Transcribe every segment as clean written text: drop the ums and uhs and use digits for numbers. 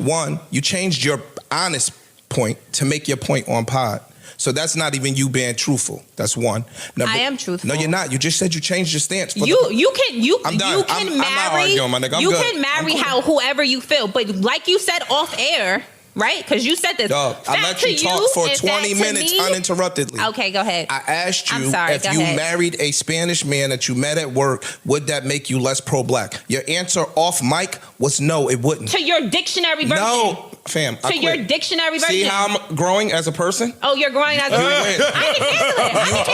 One, you changed your honest point to make your point on pod. So that's not even you being truthful. That's one. I am truthful. No, you're not. You just said you changed your stance. You can marry. Arguing, my nigga. You can marry whoever you feel, but like you said off air, right? Because you said this. Dog, I let you talk for 20 minutes uninterruptedly. Okay, go ahead. I asked you if you married a Spanish man that you met at work, would that make you less pro-black? Your answer off mic was no, it wouldn't. To your dictionary version. No, fam. To your dictionary version. See how I'm growing as a person? Oh, you're growing as a person. I can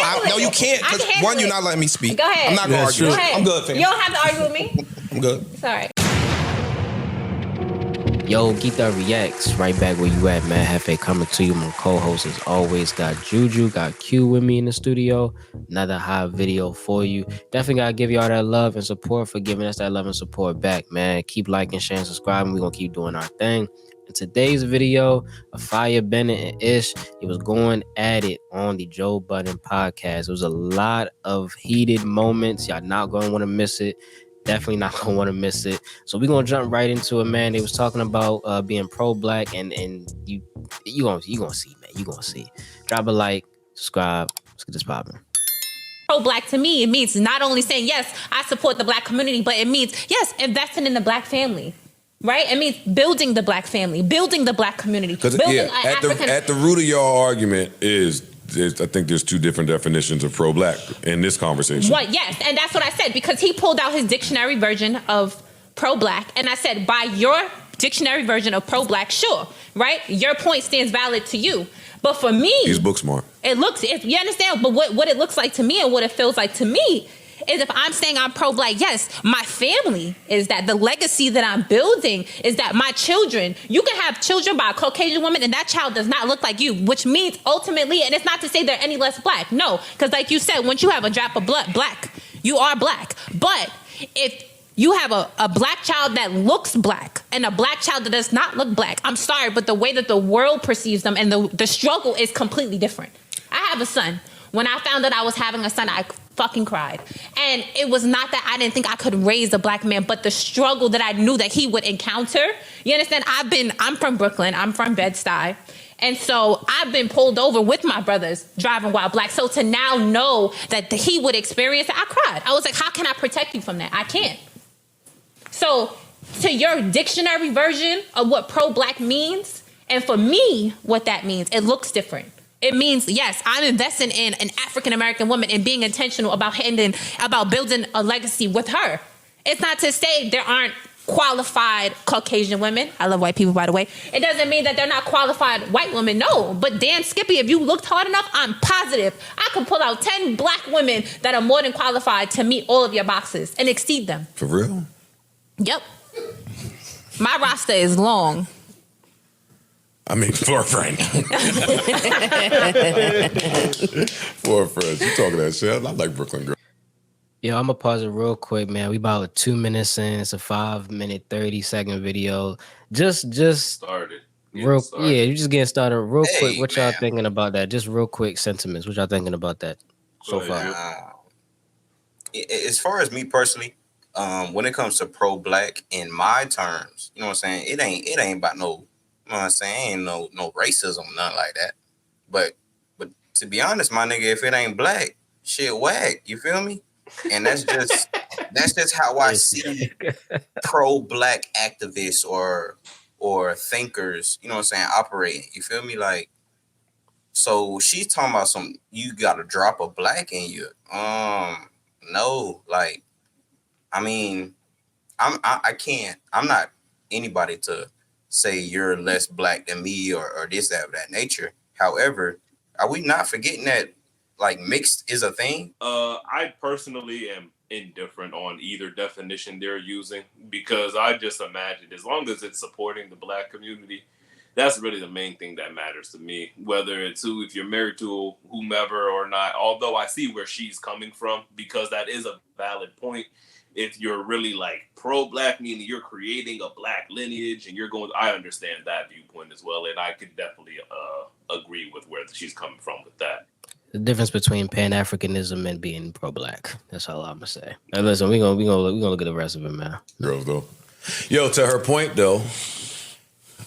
handle it. No, you can't. Because one, you're not letting me speak. Go ahead. I'm not going to argue. Go ahead. I'm good, fam. You don't have to argue with me. I'm good. It's all right. Yo, Geekd Up Reacts, right back where you at, man. Hefe coming to you. My co-host as always got Juju, got Q with me in the studio. Another hot video for you. Definitely gotta give y'all that love and support for giving us that love and support back, man. Keep liking, sharing, subscribing. We're gonna keep doing our thing. In today's video, AFIYA, Bennett, and Ish, it was going at it on the Joe Budden podcast. It was a lot of heated moments. Y'all not gonna want to miss it. Definitely not gonna want to miss it. So we're gonna jump right into it, man. They was talking about being pro-black, and you gonna see, man. You gonna see. Drop a like, subscribe. Let's get this popping. Pro-black to me, it means not only saying yes, I support the black community, but it means yes, investing in the black family. Right? It means building the black family, building the black community. Because at the root of your argument is I think there's two different definitions of pro-black in this conversation. What? Yes, and that's what I said, because he pulled out his dictionary version of pro-black, and I said, by your dictionary version of pro-black, sure, right? Your point stands valid to you. But for me, he's book smart. You understand? But what it looks like to me and what it feels like to me is, if I'm saying I'm pro-black, yes, my family is that. The legacy that I'm building is that my children, you can have children by a Caucasian woman and that child does not look like you, which means ultimately, and it's not to say they're any less black. No, because like you said, once you have a drop of blood, black, you are black. But if you have a black child that looks black and a black child that does not look black, I'm sorry, but the way that the world perceives them and the struggle is completely different. I have a son. When I found that I was having a son, I fucking cried. And it was not that I didn't think I could raise a black man, but the struggle that I knew that he would encounter. You understand? I'm from Brooklyn. I'm from Bed-Stuy. And so I've been pulled over with my brothers driving while black. So to now know that he would experience it, I cried. I was like, how can I protect you from that? I can't. So to your dictionary version of what pro-black means, and for me, what that means, it looks different. It means, yes, I'm investing in an African-American woman and being intentional about building a legacy with her. It's not to say there aren't qualified Caucasian women. I love white people, by the way. It doesn't mean that they're not qualified white women. No, but damn Skippy, if you looked hard enough, I'm positive I could pull out 10 black women that are more than qualified to meet all of your boxes and exceed them. For real? Yep. My roster is long. I mean, for a friend. For a friend. You talking that shit. I like Brooklyn girl. Yo, I'm gonna pause it real quick, man. We about 2 minutes in. It's a 5-minute, 30-second video. Just started. Yeah, you just getting started real quick. What y'all thinking about that? Just real quick sentiments. What y'all thinking about that so far? As far as me personally, when it comes to pro-black, in my terms, you know what I'm saying? It ain't about no. You know what I'm saying? Ain't no racism, nothing like that. But to be honest, my nigga, if it ain't black, shit whack. You feel me? And that's just how I see pro-black activists or thinkers, you know what I'm saying, operating. You feel me? Like, so she's talking about you got a drop of black in you. No, like, I mean, I'm not anybody to say you're less black than me or this, that, of that nature. However, are we not forgetting that like mixed is a thing? I personally am indifferent on either definition they're using, because I just imagine as long as it's supporting the black community, that's really the main thing that matters to me. Whether it's if you're married to whomever or not, although I see where she's coming from, because that is a valid point. If you're really like pro-black, meaning you're creating a black lineage and I understand that viewpoint as well. And I could definitely agree with where she's coming from with that. The difference between Pan-Africanism and being pro-black. That's all I'm gonna say. Now listen, we gonna look at the rest of it, man. Girls though. Yo, to her point though,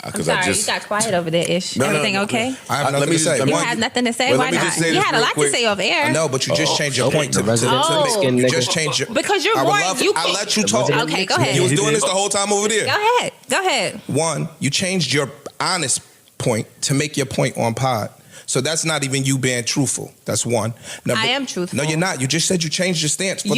I'm sorry, you got quiet over there, Ish. Everything okay? I have nothing to say. You had nothing to say? Why not? You had a lot to say off air. No, but you just changed your point to you just changed your... Because you're more... I'll let you talk. Okay, go ahead. You was doing this the whole time over there. Go ahead. One, you changed your honest point to make your point on pod. So that's not even you being truthful. That's one. I am truthful. No, you're not. You just said you changed your stance. I'm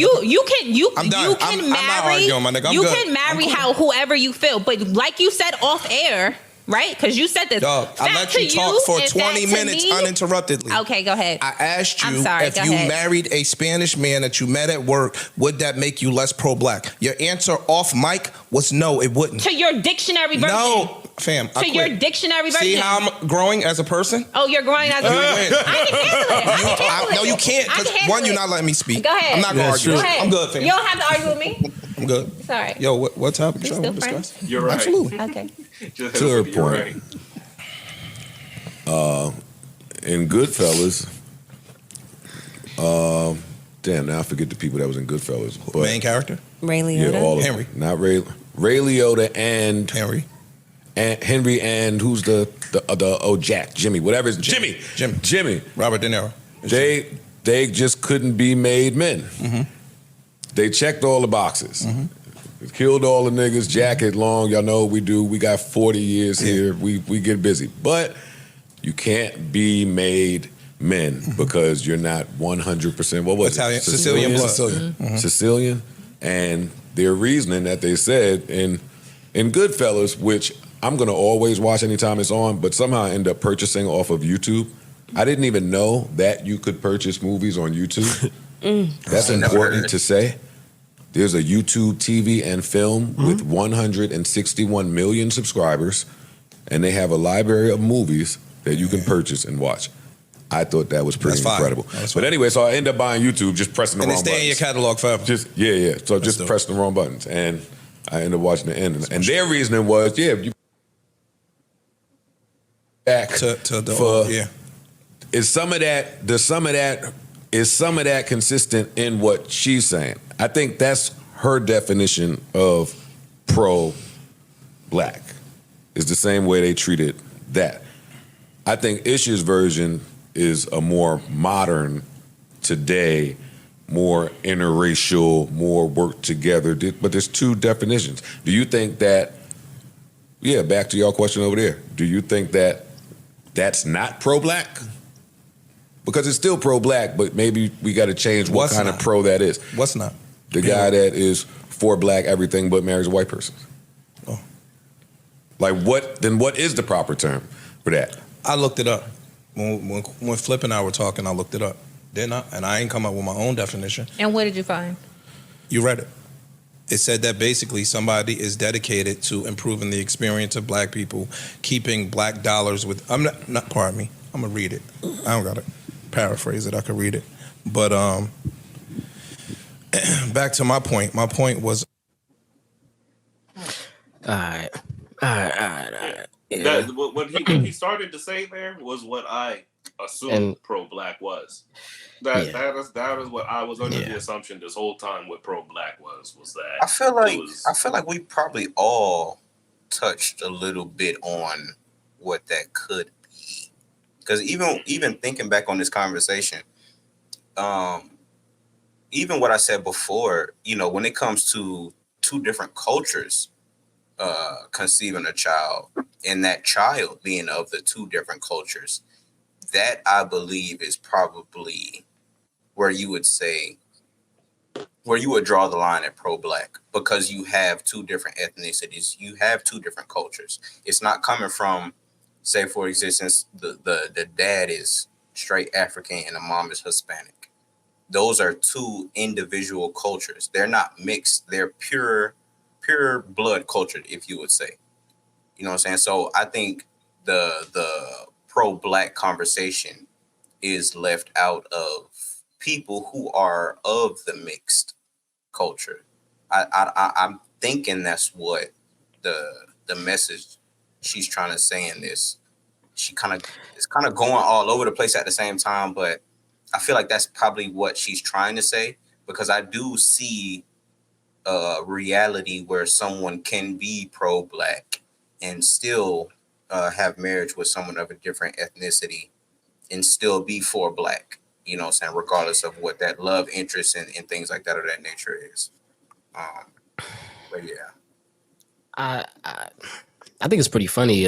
done. I'm not arguing, my nigga. I'm you good. can marry whoever you feel, but like you said off air, right? Because you said this. Dog, I let you talk for 20 minutes uninterruptedly. Okay, go ahead. I asked you if you married a Spanish man that you met at work, would that make you less pro-black? Your answer off mic was no, it wouldn't. To your dictionary version. No, fam. To your dictionary version. See how I'm growing as a person? Oh, you're growing as a person. I can handle it. No, you can't. Because one, you're not letting me speak. Go ahead. I'm not going to argue. Go ahead. I'm good, fam. You don't have to argue with me. I'm good. Sorry. Yo, what topic y'all want to discuss? You're right. Absolutely. Okay. To her point. In Goodfellas, damn, now I forget the people that was in Goodfellas. But main character? Ray Liotta. Yeah, all of Henry. them. Not Ray Liotta and Henry. And Henry and who's the Jack, Jimmy, whatever it's Jimmy. Robert De Niro. They just couldn't be made men. Mm-hmm. They checked all the boxes. Mm-hmm. Killed all the niggas, jacket long, y'all know what we do. We got 40 years here. We get busy. But you can't be made men because you're not 100%. What was Italian, it? Sicilian blood. Mm-hmm. Sicilian. And their reasoning that they said in Goodfellas, which I'm going to always watch anytime it's on, but somehow I end up purchasing off of YouTube. I didn't even know that you could purchase movies on YouTube. That's important to say. There's a YouTube TV and film with 161 million subscribers, and they have a library of movies that you can purchase and watch. I thought that was pretty incredible. But anyway, so I end up buying YouTube, just pressing the wrong buttons. And they stay in your catalog forever. So just pressing the wrong buttons. And I ended up watching the end. And their reasoning was, you back to the is some of that consistent in what she's saying? I think that's her definition of pro-black. Is the same way they treated that. I think Ish's version is a more modern, today, more interracial, more work together. But there's two definitions. Do you think that? Back to your question over there. Do you think that that's not pro-black? Because it's still pro-black, but maybe we got to change what kind of pro that is. What's not? The guy that is for black everything but marries a white person. Oh. Like what? Then what is the proper term for that? I looked it up. When Flip and I were talking, I looked it up. Didn't I? And I ain't come up with my own definition. And what did you find? You read it. It said that basically somebody is dedicated to improving the experience of black people, keeping black dollars with... pardon me. I'm going to read it. I don't got to paraphrase it. I could read it. But back to my point. My point was... All right. Yeah. What he started to say there was what I assumed pro-black was. That is what I was under the assumption this whole time. What pro-black was that I feel like we probably all touched a little bit on what that could be, because even thinking back on this conversation, even what I said before, when it comes to two different cultures conceiving a child, and that child being of the two different cultures, that I believe is probably where you would draw the line at pro-black, because you have two different ethnicities, you have two different cultures. It's not coming from, say for existence, the dad is straight African and the mom is Hispanic. Those are two individual cultures. They're not mixed. They're pure blood culture, if you would say. You know what I'm saying? So I think the pro-black conversation is left out of people who are of the mixed culture. I'm thinking that's what the message she's trying to say in this. It's kind of going all over the place at the same time, but I feel like that's probably what she's trying to say, because I do see a reality where someone can be pro-black and still have marriage with someone of a different ethnicity and still be for black, you know what I'm saying, regardless of what that love interest and things like that of that nature is. But yeah. I think it's pretty funny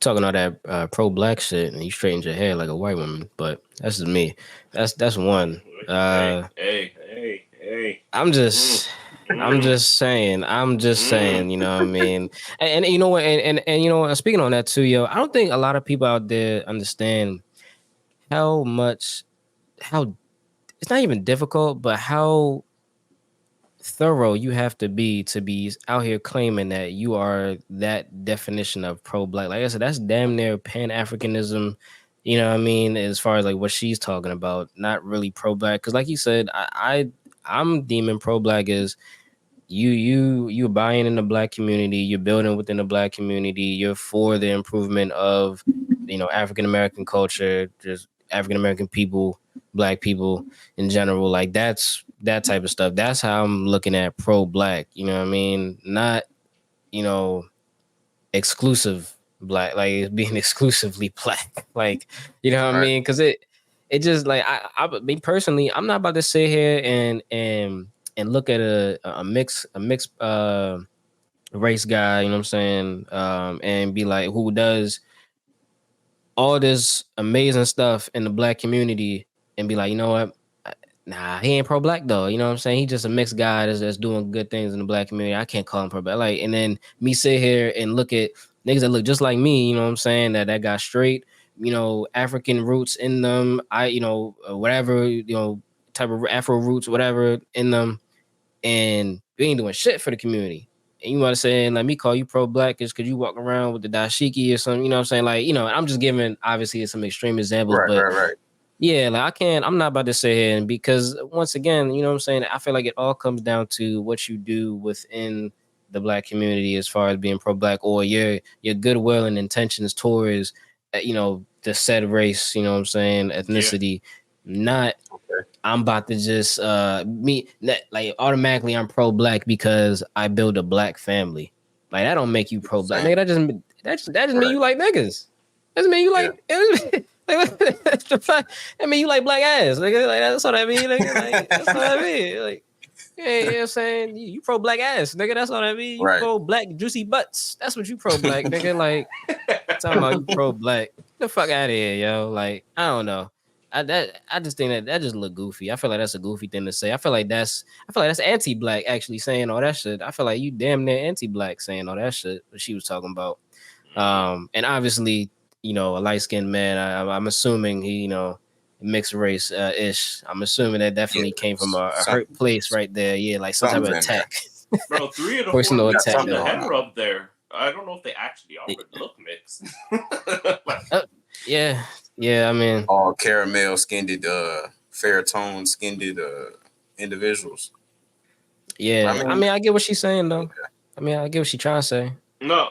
talking all that pro-black shit and you straightened your hair like a white woman, but that's just me. That's one. Hey. I'm just saying, you know what I mean? And you know what, and you know what, speaking on that too, yo, I don't think a lot of people out there understand how it's not even difficult, but how thorough you have to be out here claiming that you are that definition of pro-black. Like I said, that's damn near pan-Africanism, you know what I mean, as far as like what she's talking about, not really pro-black. Because like you said, I'm deeming pro-black as you buying in the black community, you're building within the black community, you're for the improvement of, you know, African American culture, just African American people, black people in general. Like that's that type of stuff. That's how I'm looking at pro-black, you know what I mean? Not, you know, exclusive black, like being exclusively black, like, you know what I mean? Because it just like me personally, I'm not about to sit here and look at a mixed race guy, you know what I'm saying, and be like, who does all this amazing stuff in the black community, and be like, you know what, nah, he ain't pro-black though, you know what I'm saying? He just a mixed guy that's doing good things in the black community. I can't call him pro-black. Like, and then me sit here and look at niggas that look just like me, you know what I'm saying, that got straight, you know, African roots in them, you know, whatever, you know, type of Afro roots, whatever in them, and we ain't doing shit for the community. And you want to say, let me call you pro-black is because you walk around with the dashiki or something, you know what I'm saying? Like, you know, I'm just giving obviously some extreme examples, but yeah, like I'm not about to sit here, and because once again, you know what I'm saying, I feel like it all comes down to what you do within the black community as far as being pro-black, or your goodwill and intentions towards, you know, the said race, you know what I'm saying, ethnicity, not I'm about to just like automatically I'm pro-black because I build a black family. Like that don't make you pro-black. Nigga, that just mean you like niggas. That just mean you like I mean you like black ass. Nigga. Like that's what I mean. Nigga. Like, that's what I mean. Like, yeah, you know what I'm saying? You pro black ass, nigga. That's what I mean. You pro black juicy butts. That's what you pro black, nigga. Like talking about you pro black. Get the fuck out of here, yo. Like, I don't know. I just think that just look goofy. I feel like that's a goofy thing to say. I feel like that's anti-black actually saying all that shit. I feel like you damn near anti-black saying all that shit what she was talking about. And obviously, you know, a light-skinned man, I'm assuming he, you know, mixed race ish. I'm assuming that definitely came from a hurt place right there. Yeah, like some type of attack. Bro, 3 of the personal 4 attack. on the header up there. I don't know if they actually are, but look mixed. Yeah, I mean, all caramel skinned, fair tone skinned individuals. Yeah, I mean, I get what she's saying though. I mean, I get what she's trying to say. I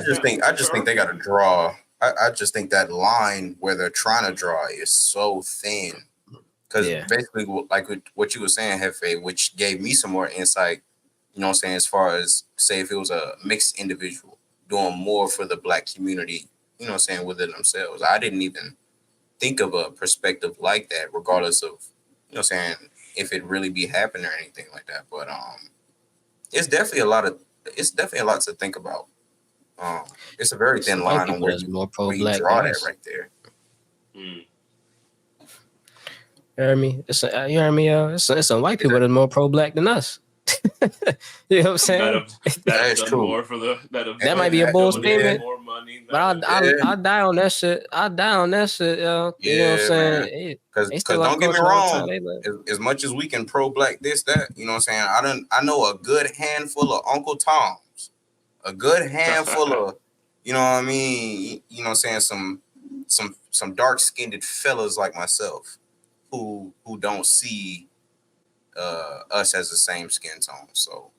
just think they got to draw. I just think that line where they're trying to draw is so thin, because basically, like what you were saying, Hefe, which gave me some more insight. You know what I'm saying? As far as say, if it was a mixed individual doing more for the black community, you know what I'm saying, within themselves. I didn't even think of a perspective like that, regardless of, you know what I'm saying, if it really be happening or anything like that. But it's definitely a lot to think about. It's a very thin line on where you draw that right there. You heard me? You heard me? It's some white people that are more pro-black than us. You know what I'm saying? That is true. That might be a bold statement, but I'll die on that shit. I'll die on that shit, yo. You know what I'm saying? Because don't get me wrong, as much as we can pro-black this, that, you know what I'm saying? I know a good handful of Uncle Toms, a good handful of, you know what I mean? You know what I'm saying? Some dark-skinned fellas like myself who don't see us as the same skin tone. So,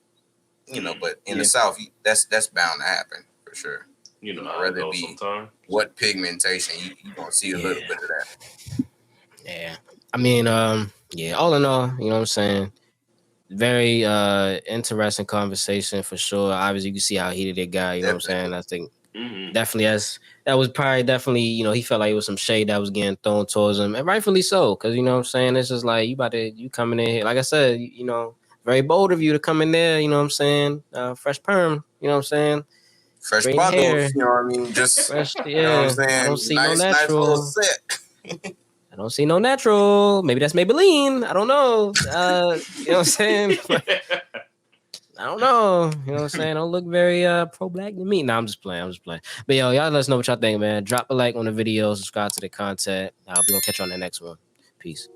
you know, but in the South, that's bound to happen for sure. You know, whether it be sometimes. What pigmentation, you gonna see a little bit of that. Yeah, I mean, all in all, you know what I'm saying? Very interesting conversation for sure. Obviously, you can see how heated it got. You know what I'm saying? I think definitely that was probably definitely, you know, he felt like it was some shade that was getting thrown towards him, and rightfully so, because you know what I'm saying, it's just like you coming in here, like I said, you know, very bold of you to come in there, you know what I'm saying, fresh perm, you know what I'm saying, Fresh straight hair, bundles, you know what I mean? Just fresh, you know what I'm yeah. saying? I don't see Nice, no nice little natural. set. I don't see no natural. Maybe that's Maybelline. I don't know. You know what I'm saying? I don't know. You know what I'm saying? Don't look very pro-black to me. Nah, I'm just playing. But yo, y'all let us know what y'all think, man. Drop a like on the video, subscribe to the content. We're gonna catch you on the next one. Peace.